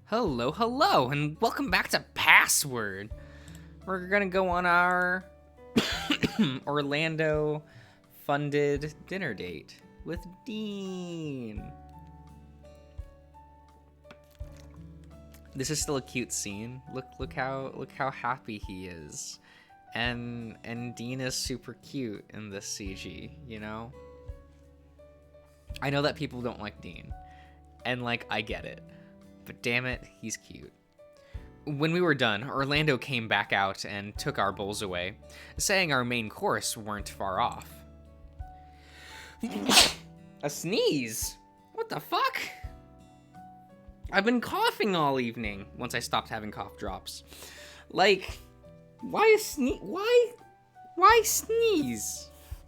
Hello, hello, and welcome back to Password. We're gonna go on our Orlando funded dinner date with Dean. This is still a cute scene. Look how happy he is. And Dean is super cute in this CG, you know? I know that people don't like Dean. And I get it. But damn it, he's cute. When we were done, Orlando came back out and took our bowls away, saying our main course weren't far off. A sneeze? What the fuck? I've been coughing all evening once I stopped having cough drops. Why sneeze?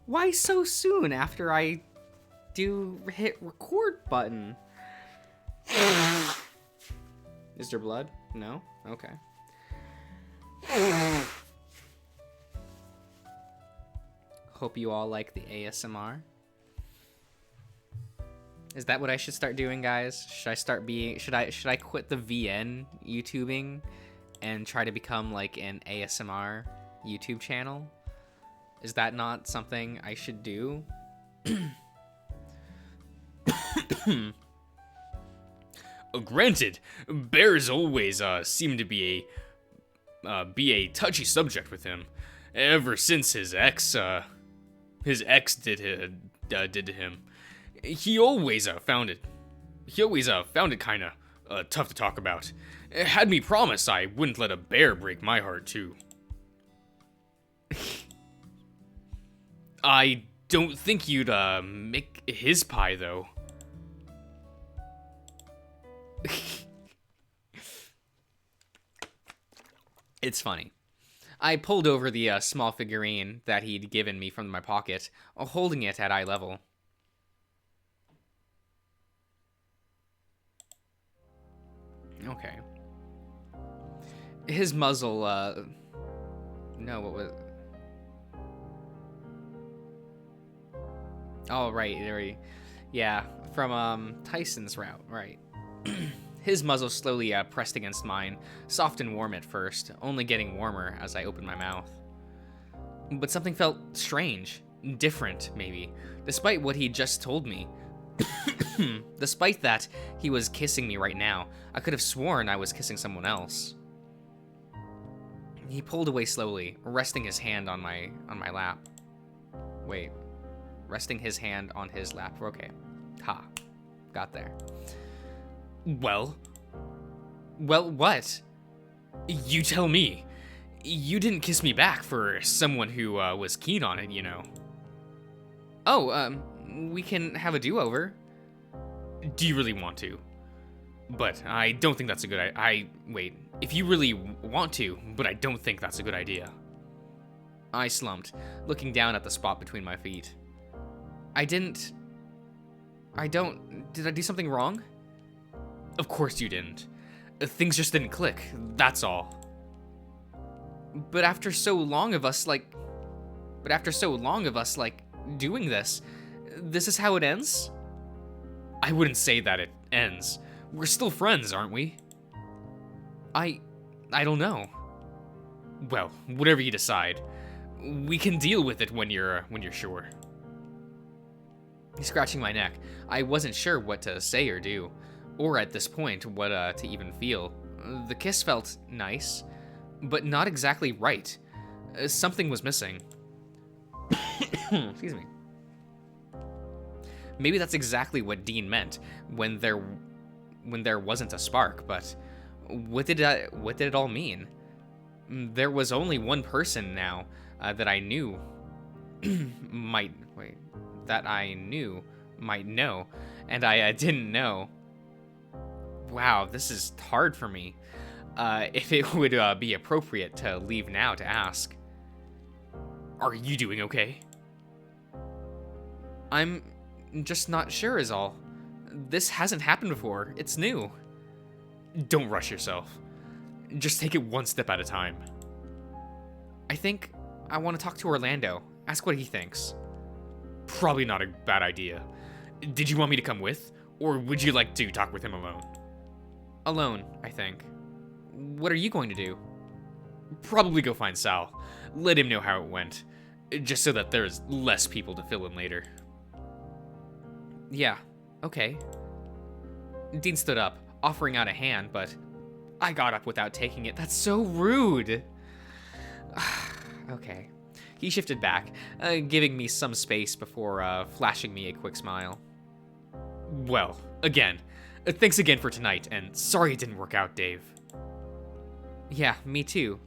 Why so soon after I hit record button? Is there blood? No? Okay. Hope you all like the ASMR. Is that what I should start doing, guys? Should I quit the VN YouTubing and try to become like an ASMR YouTube channel? Is that not something I should do? Granted, bears always seem to be a touchy subject with him. Ever since his ex did to him, he always found it kind of tough to talk about. It had me promise I wouldn't let a bear break my heart too. I don't think you'd make his pie though. It's funny. I pulled over the small figurine that he'd given me from my pocket, holding it at eye level. Okay. His muzzle, no, what was... Oh, right, yeah, from, Tyson's route, right. His muzzle slowly pressed against mine, soft and warm at first, only getting warmer as I opened my mouth. But something felt strange, different, maybe, despite what he'd just told me. Despite that, he was kissing me right now. I could have sworn I was kissing someone else. He pulled away slowly, resting his hand on my lap. Wait, resting his hand on his lap. Okay, ha, got there. Well, what? You tell me. You didn't kiss me back for someone who was keen on it, you know. Oh, we can have a do-over. Do you really want to? But I don't think that's a good idea. Wait, if you really want to, but I don't think that's a good idea. I slumped, looking down at the spot between my feet. Did I do something wrong? Of course you didn't. Things just didn't click, that's all. But after so long of us, doing this is how it ends? I wouldn't say that it ends. We're still friends, aren't we? I don't know. Well, whatever you decide. We can deal with it when you're sure. He's scratching my neck. I wasn't sure what to say or do. Or at this point, what to even feel. The kiss felt nice, but not exactly right. Something was missing. Excuse me. Maybe that's exactly what Dean meant when there wasn't a spark, but what did it all mean? There was only one person now that I knew might know, and I didn't know. Wow, this is hard for me. If it would be appropriate to leave now to ask. Are you doing okay? I'm just not sure is all. This hasn't happened before. It's new. Don't rush yourself. Just take it one step at a time. I think I want to talk to Orlando. Ask what he thinks. Probably not a bad idea. Did you want me to come with? Or would you like to talk with him alone? Alone, I think. What are you going to do? Probably go find Sal. Let him know how it went. Just so that there's less people to fill in later. Yeah, okay. Dean stood up, offering out a hand, but I got up without taking it. That's so rude. Okay. He shifted back, giving me some space before flashing me a quick smile. Well, again, thanks again for tonight, and sorry it didn't work out, Dave. Yeah, me too.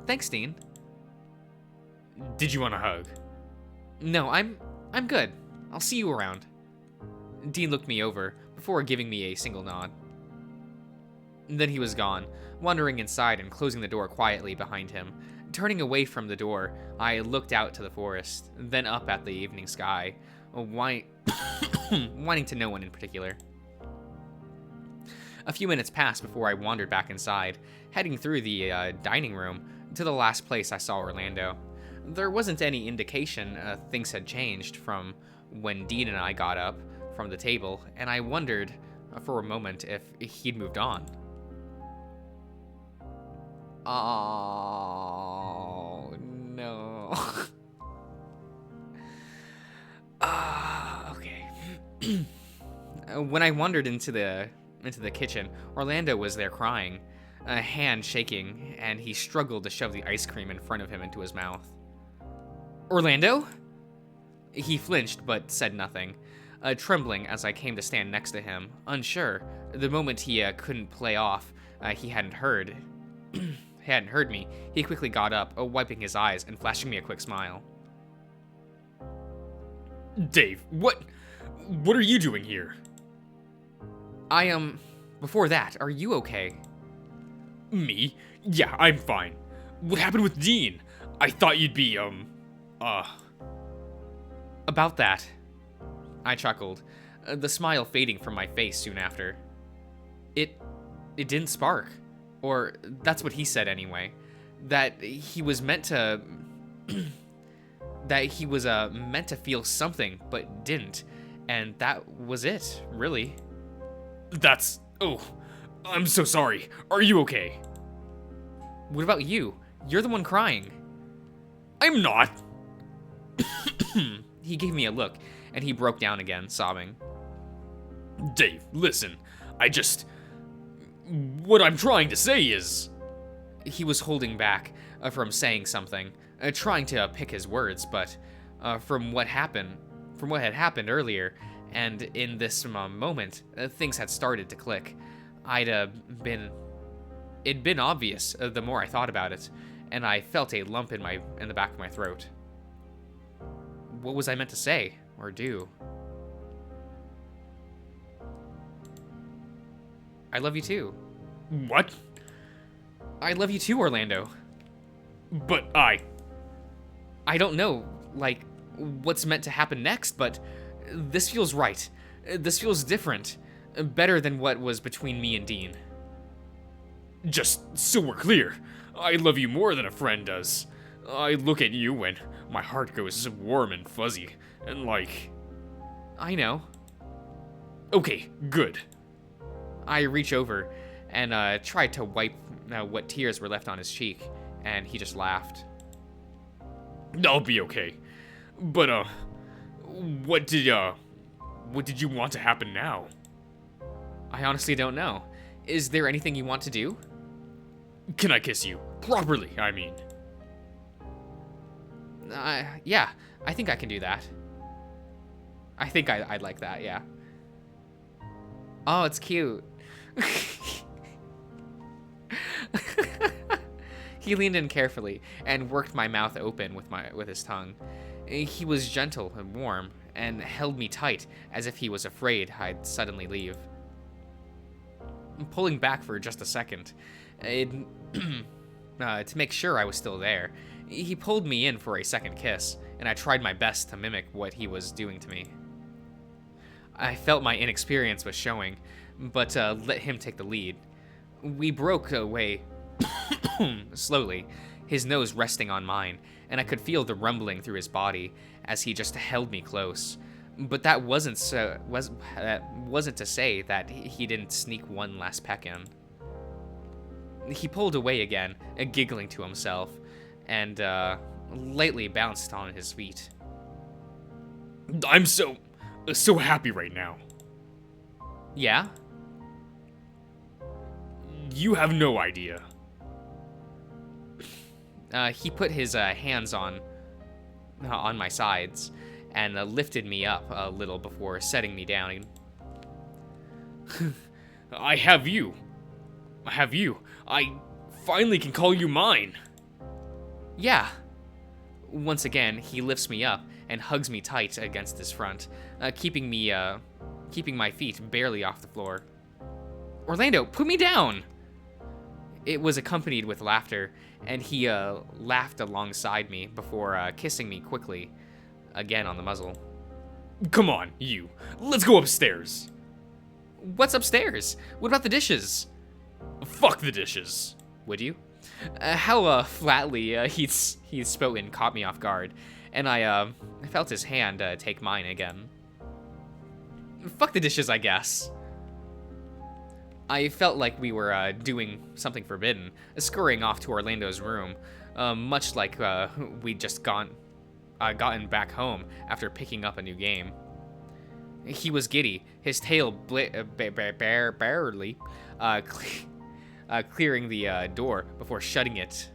Thanks, Dean. Did you want a hug? No, I'm good. I'll see you around. Dean looked me over before giving me a single nod. Then he was gone, wandering inside and closing the door quietly behind him. Turning away from the door, I looked out to the forest, then up at the evening sky, wanting to no one in particular. A few minutes passed before I wandered back inside, heading through the dining room to the last place I saw Orlando. There wasn't any indication things had changed from when Dean and I got up from the table, and I wondered for a moment if he'd moved on. Oh, no. Okay. When I wandered into the kitchen, Orlando was there crying, a hand shaking, and he struggled to shove the ice cream in front of him into his mouth. Orlando? He flinched but said nothing, trembling as I came to stand next to him, unsure. The moment he couldn't play off, he hadn't heard me, he quickly got up, wiping his eyes and flashing me a quick smile. Dave, what are you doing here? Before that, are you okay? Me? Yeah, I'm fine. What happened with Dean? I thought you'd be, About that. I chuckled, the smile fading from my face soon after. It didn't spark. Or that's what he said anyway. That he was meant to... that he was meant to feel something, but didn't. And that was it, really. Oh, I'm so sorry. Are you okay? What about you? You're the one crying. I'm not. He gave me a look, and he broke down again, sobbing. Dave, listen. What I'm trying to say is... He was holding back from saying something, trying to pick his words, but from what had happened earlier, and in this moment, things had started to click. It'd been obvious the more I thought about it, and I felt a lump in the back of my throat. What was I meant to say or do? I love you too. What? I love you too, Orlando. But I don't know, like, what's meant to happen next, but this feels right. This feels different. Better than what was between me and Dean. Just so we're clear, I love you more than a friend does. I look at you and my heart goes warm and fuzzy, and like... I know. Okay, good. I reach over and tried to wipe what tears were left on his cheek, and he just laughed. I'll be okay. But, what did you want to happen now? I honestly don't know. Is there anything you want to do? Can I kiss you? Properly, I mean. Yeah, I think I can do that. I think I'd like that, yeah. Oh, it's cute. He leaned in carefully and worked my mouth open with his tongue. He was gentle and warm and held me tight as if he was afraid I'd suddenly leave. Pulling back for just a second, to make sure I was still there, he pulled me in for a second kiss, and I tried my best to mimic what he was doing to me. I felt my inexperience was showing, but let him take the lead. We broke away slowly, his nose resting on mine, and I could feel the rumbling through his body as he just held me close. But that wasn't to say that he didn't sneak one last peck in. He pulled away again, giggling to himself, and lightly bounced on his feet. I'm so happy right now. Yeah? You have no idea. He put his hands on my sides and lifted me up a little before setting me down. I have you. I finally can call you mine. Yeah. Once again, he lifts me up and hugs me tight against his front, keeping my feet barely off the floor. Orlando, put me down! It was accompanied with laughter, and he laughed alongside me before kissing me quickly, again on the muzzle. Come on, you. Let's go upstairs. What's upstairs? What about the dishes? Fuck the dishes. Would you? How flatly he's spoken caught me off guard, and I felt his hand take mine again. Fuck the dishes, I guess. I felt like we were doing something forbidden, scurrying off to Orlando's room, much like we'd just gotten back home after picking up a new game. He was giddy, his tail barely clearing the door before shutting it,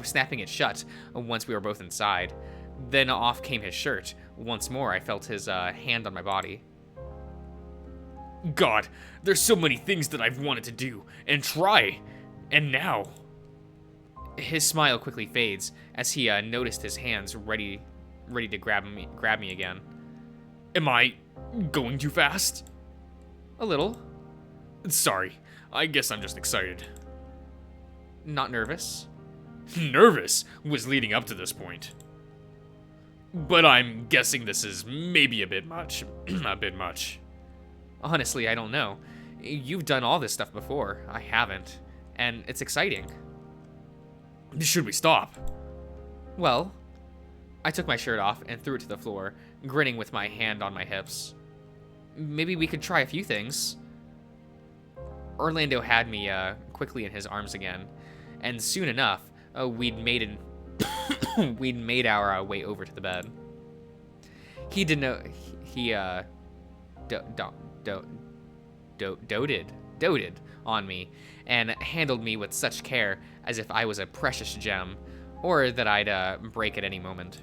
snapping it shut once we were both inside. Then off came his shirt. Once more, I felt his hand on my body. God, there's so many things that I've wanted to do and try, and now. His smile quickly fades as he noticed his hands ready to grab me again. Am I going too fast? A little. Sorry, I guess I'm just excited. Not nervous? Nervous was leading up to this point. But I'm guessing this is maybe a bit much. A bit much. Honestly, I don't know. You've done all this stuff before. I haven't. And it's exciting. Should we stop? Well, I took my shirt off and threw it to the floor, grinning with my hand on my hips. Maybe we could try a few things. Orlando had me quickly in his arms again, and soon enough, we'd made our way over to the bed. He doted on me and handled me with such care as if I was a precious gem, or that I'd break at any moment.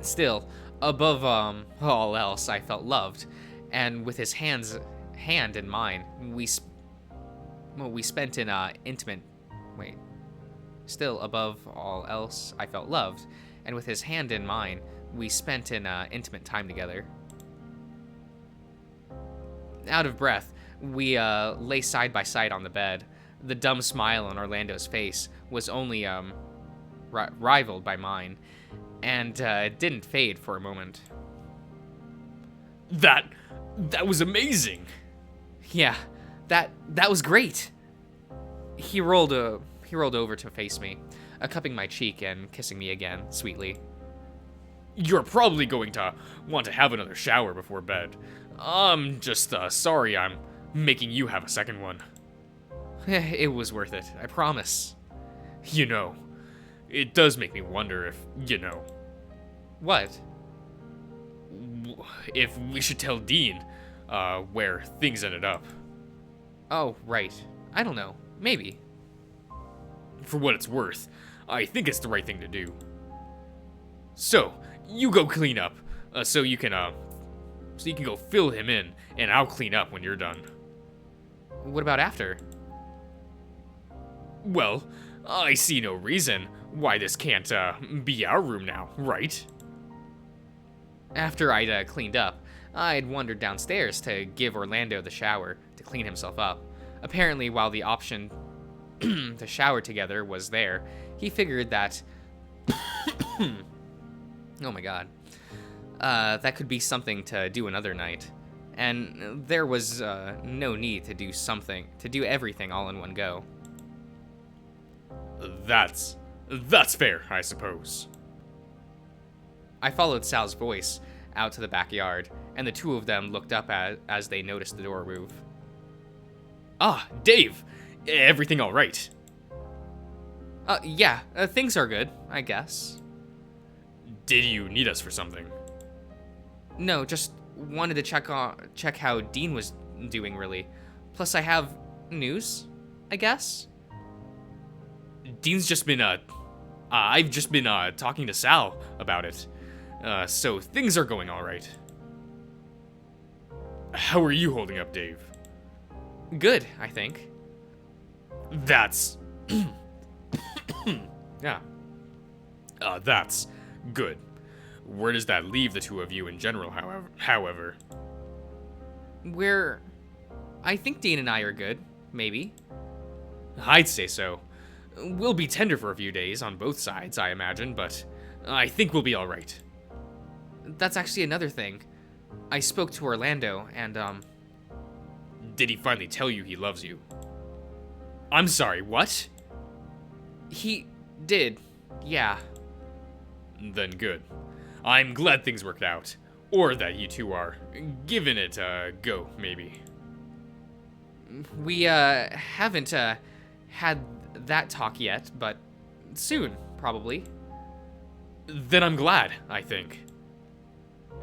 Still, above all else, I felt loved, and with his hand in mine, we spent an intimate. Still, above all else, I felt loved, and with his hand in mine, we spent an intimate time together. Out of breath, we lay side by side on the bed. The dumb smile on Orlando's face was only rivaled by mine, and didn't fade for a moment. That was amazing. Yeah, that was great. He rolled over to face me, cupping my cheek and kissing me again, sweetly. You're probably going to want to have another shower before bed. I'm just sorry I'm making you have a second one. It was worth it, I promise. You know, it does make me wonder if, What? If we should tell Dean, where things ended up. Oh, right. I don't know. Maybe. For what it's worth, I think it's the right thing to do. So, you go clean up, so you can go fill him in, and I'll clean up when you're done. What about after? Well, I see no reason why this can't, be our room now, right? After I'd cleaned up, I'd wandered downstairs to give Orlando the shower to clean himself up. Apparently, while the option to shower together was there, he figured that... oh my god. That could be something to do another night. And there was no need to do everything all in one go. That's fair, I suppose. I followed Sal's voice out to the backyard, and the two of them looked up as they noticed the door move. Ah, Dave! Everything all right? Yeah, things are good, I guess. Did you need us for something? No, just wanted to check how Dean was doing, really. Plus, I have news, I guess. Dean's just been, I've just been, talking to Sal about it. So things are going all right. How are you holding up, Dave? Good, I think. That's... Yeah. That's good. Where does that leave the two of you in general, however? I think Dean and I are good, maybe. I'd say so. We'll be tender for a few days on both sides, I imagine, but I think we'll be all right. That's actually another thing. I spoke to Orlando, and, Did he finally tell you he loves you? I'm sorry, what? He did, yeah. Then good. I'm glad things worked out. Or that you two are giving it a go, maybe. We, haven't, had that talk yet, but soon, probably. Then I'm glad, I think.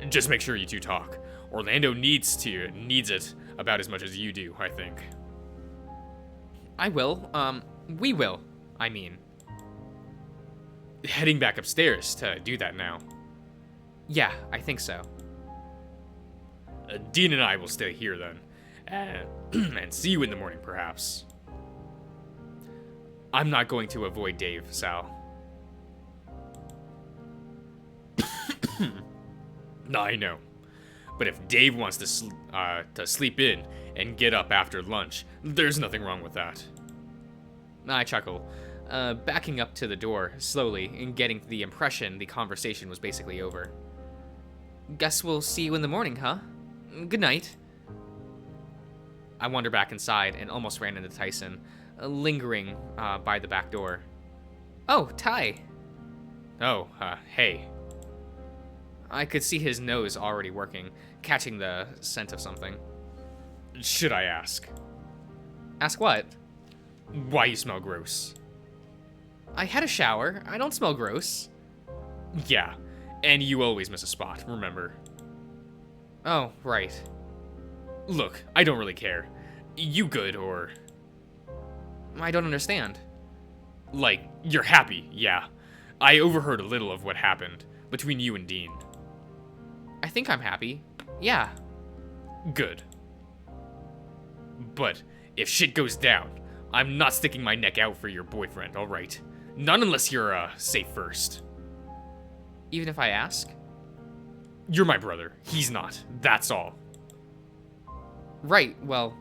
Just make sure you two talk. Orlando needs it about as much as you do, I think. I will, we will, I mean. Heading back upstairs to do that now. Yeah, I think so. Dean and I will stay here then. And see you in the morning, perhaps. I'm not going to avoid Dave, Sal. I know. But if Dave wants to sleep in and get up after lunch, there's nothing wrong with that. I chuckle, backing up to the door slowly and getting the impression the conversation was basically over. Guess we'll see you in the morning, huh? Good night. I wander back inside and almost ran into Tyson, lingering by the back door. Oh, Ty. Oh, hey. I could see his nose already working, catching the scent of something. Should I ask? Ask what? Why you smell gross? I had a shower. I don't smell gross. Yeah, and you always miss a spot, remember? Oh, right. Look, I don't really care. You good, or... I don't understand. Like, you're happy, yeah. I overheard a little of what happened between you and Dean. I think I'm happy. Yeah. Good. But if shit goes down, I'm not sticking my neck out for your boyfriend, alright? Not unless you're, safe first. Even if I ask? You're my brother. He's not. That's all. Right, well,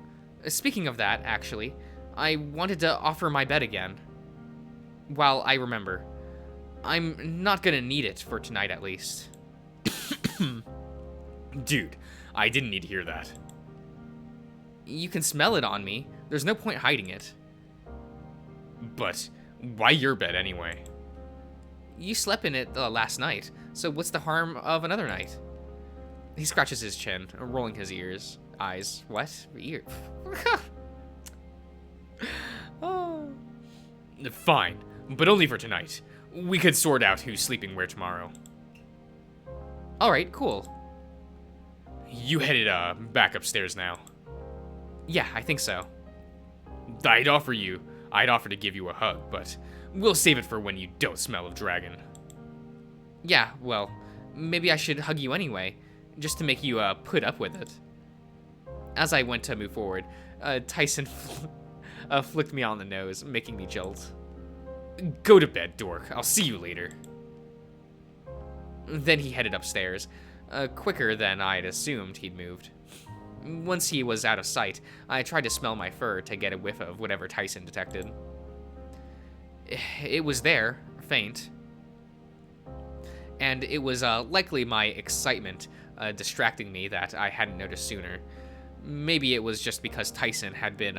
speaking of that, actually, I wanted to offer my bed again. While I remember. I'm not gonna need it for tonight, at least. Dude, I didn't need to hear that. You can smell it on me. There's no point hiding it. But why your bed anyway? You slept in it last night, so what's the harm of another night? He scratches his chin, rolling his eyes. What? Ear? Oh. Fine, but only for tonight. We could sort out who's sleeping where tomorrow. Alright, cool. You headed, back upstairs now. Yeah, I think so. I'd offer to give you a hug, but we'll save it for when you don't smell of dragon. Yeah, well, maybe I should hug you anyway, just to make you, put up with it. As I went to move forward, Tyson flicked me on the nose, making me jolt. Go to bed, dork. I'll see you later. Then he headed upstairs, quicker than I'd assumed he'd moved. Once he was out of sight, I tried to smell my fur to get a whiff of whatever Tyson detected. It was there, faint. And it was likely my excitement distracting me that I hadn't noticed sooner. Maybe it was just because Tyson had been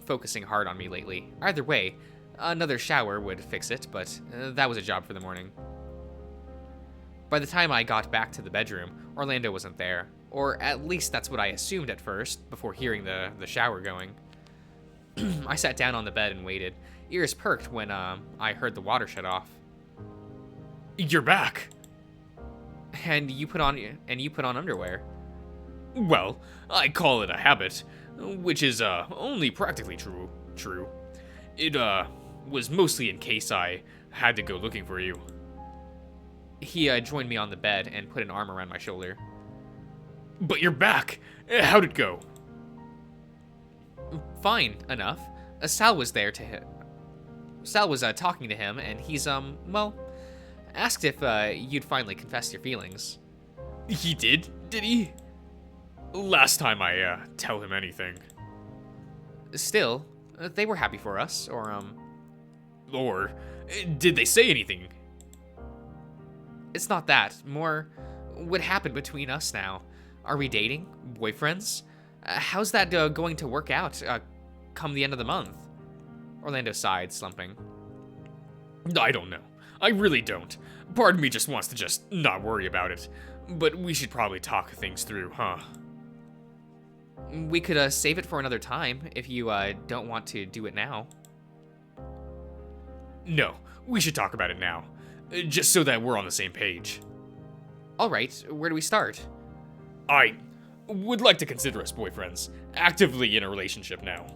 focusing hard on me lately. Either way, another shower would fix it, but that was a job for the morning. By the time I got back to the bedroom, Orlando wasn't there. Or at least that's what I assumed at first, before hearing the shower going. I sat down on the bed and waited, ears perked when I heard the water shut off. You're back. And you put on underwear. Well, I call it a habit, which is only practically true. It was mostly in case I had to go looking for you. He joined me on the bed and put an arm around my shoulder. But you're back. How'd it go? Fine enough. Sal was there Sal was talking to him, and he's well, asked if you'd finally confessed your feelings. He did he? Last time I tell him anything. Still, they were happy for us, or did they say anything? It's not that. More, what happened between us now? Are we dating? Boyfriends? How's that going to work out come the end of the month? Orlando sighed, slumping. I don't know. I really don't. Part of me just wants to just not worry about it. But we should probably talk things through, huh? We could save it for another time if you don't want to do it now. No, we should talk about it now. Just so that we're on the same page. All right, where do we start? I would like to consider us boyfriends, actively in a relationship now.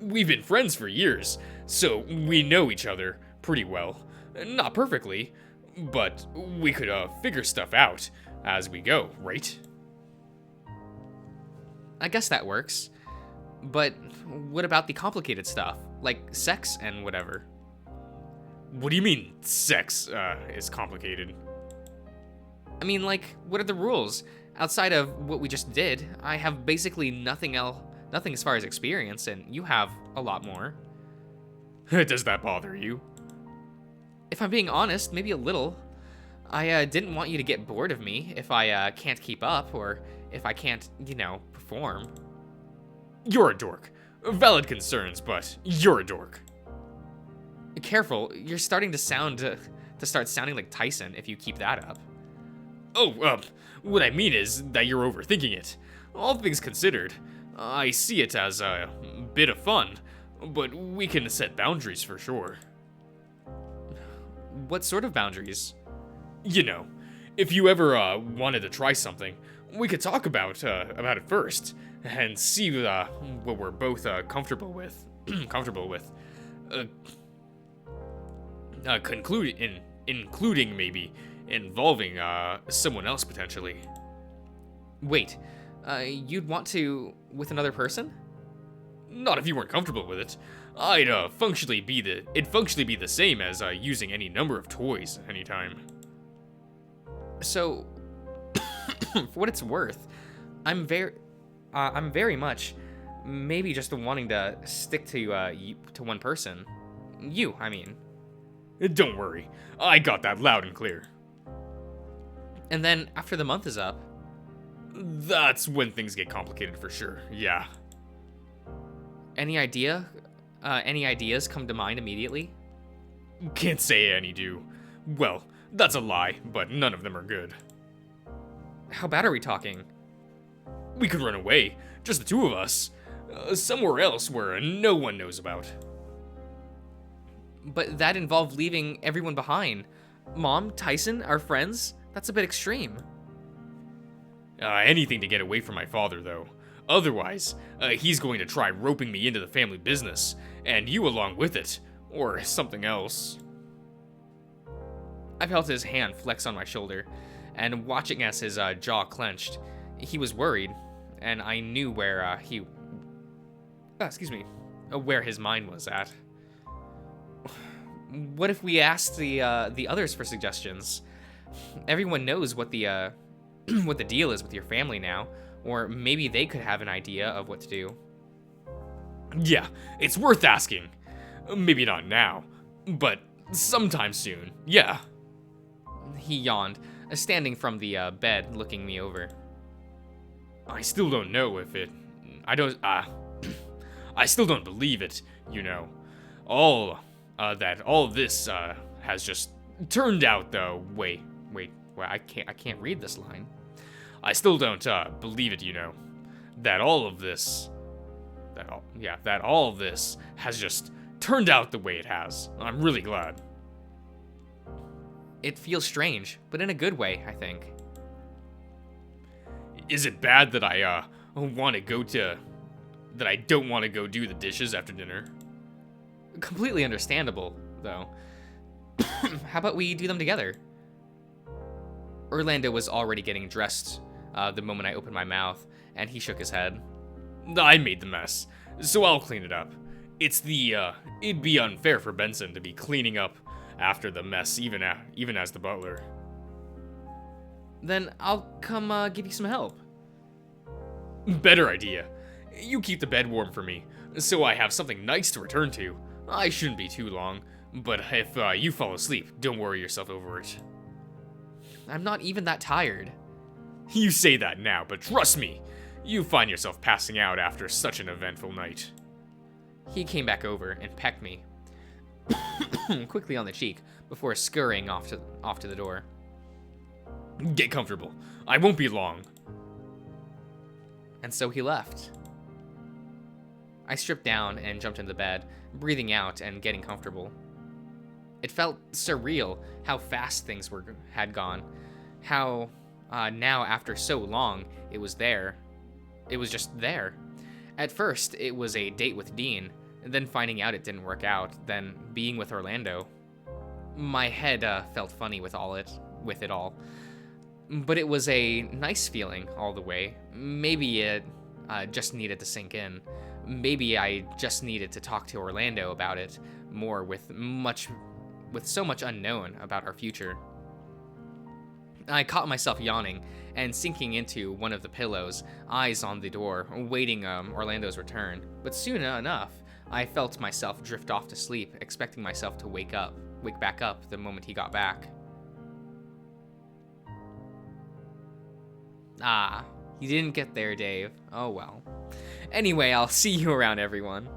We've been friends for years, so we know each other pretty well. Not perfectly, but we could figure stuff out as we go, right? I guess that works. But what about the complicated stuff, like sex and whatever? What do you mean, sex is complicated? I mean, like, what are the rules? Outside of what we just did, I have basically nothing as far as experience, and you have a lot more. Does that bother you? If I'm being honest, maybe a little. I didn't want you to get bored of me if I can't keep up, or if I can't, perform. You're a dork. Valid concerns, but you're a dork. Careful, you're starting to start sounding like Tyson if you keep that up. Oh, what I mean is that you're overthinking it. All things considered, I see it as a bit of fun, but we can set boundaries for sure. What sort of boundaries? If you ever wanted to try something, we could talk about it first and see what we're both comfortable with. Including maybe involving someone else potentially. Wait, you'd want to with another person? Not if you weren't comfortable with it. It'd functionally be the same as using any number of toys anytime. So, for what it's worth, I'm very much maybe just wanting to stick to one person. You, I mean. Don't worry, I got that loud and clear. And then after the month is up, that's when things get complicated for sure. Yeah. Any ideas come to mind immediately? Can't say any do. Well, that's a lie, but none of them are good. How bad are we talking? We could run away, just the two of us, somewhere else where no one knows about. But that involved leaving everyone behind. Mom, Tyson, our friends? That's a bit extreme. Anything to get away from my father, though. Otherwise, he's going to try roping me into the family business, and you along with it, or something else. I felt his hand flex on my shoulder, and watching as his jaw clenched, he was worried, and I knew where where his mind was at. What if we asked the others for suggestions? Everyone knows what the what the deal is with your family now, or maybe they could have an idea of what to do. Yeah, it's worth asking. Maybe not now, but sometime soon. Yeah. He yawned, standing from the bed, looking me over. I still don't know if it. I still don't believe it. All of this has just turned out the way Well, I can't read this line. I still don't believe it, that all of this has just turned out the way it has. I'm really glad. It feels strange, but in a good way, I think. Is it bad that I don't want to go do the dishes after dinner? Completely understandable, though. How about we do them together? Orlando was already getting dressed the moment I opened my mouth, and he shook his head. I made the mess, so I'll clean it up. It'd be unfair for Benson to be cleaning up after the mess, even as the butler. Then I'll come give you some help. Better idea. You keep the bed warm for me, so I have something nice to return to. I shouldn't be too long, but if you fall asleep, don't worry yourself over it. I'm not even that tired. You say that now, but trust me, you find yourself passing out after such an eventful night. He came back over and pecked me quickly on the cheek before scurrying off to the door. Get comfortable. I won't be long. And so he left. I stripped down and jumped into bed, breathing out and getting comfortable. It felt surreal how fast things had gone. How now, after so long, it was there. It was just there. At first, it was a date with Dean, then finding out it didn't work out, then being with Orlando. My head felt funny with it all. But it was a nice feeling all the way. Maybe it just needed to sink in. Maybe I just needed to talk to Orlando about it more with so much unknown about our future. I caught myself yawning and sinking into one of the pillows, eyes on the door, waiting Orlando's return. But soon enough, I felt myself drift off to sleep, expecting myself to wake back up the moment he got back. Ah, you didn't get there, Dave. Oh well. Anyway, I'll see you around, everyone.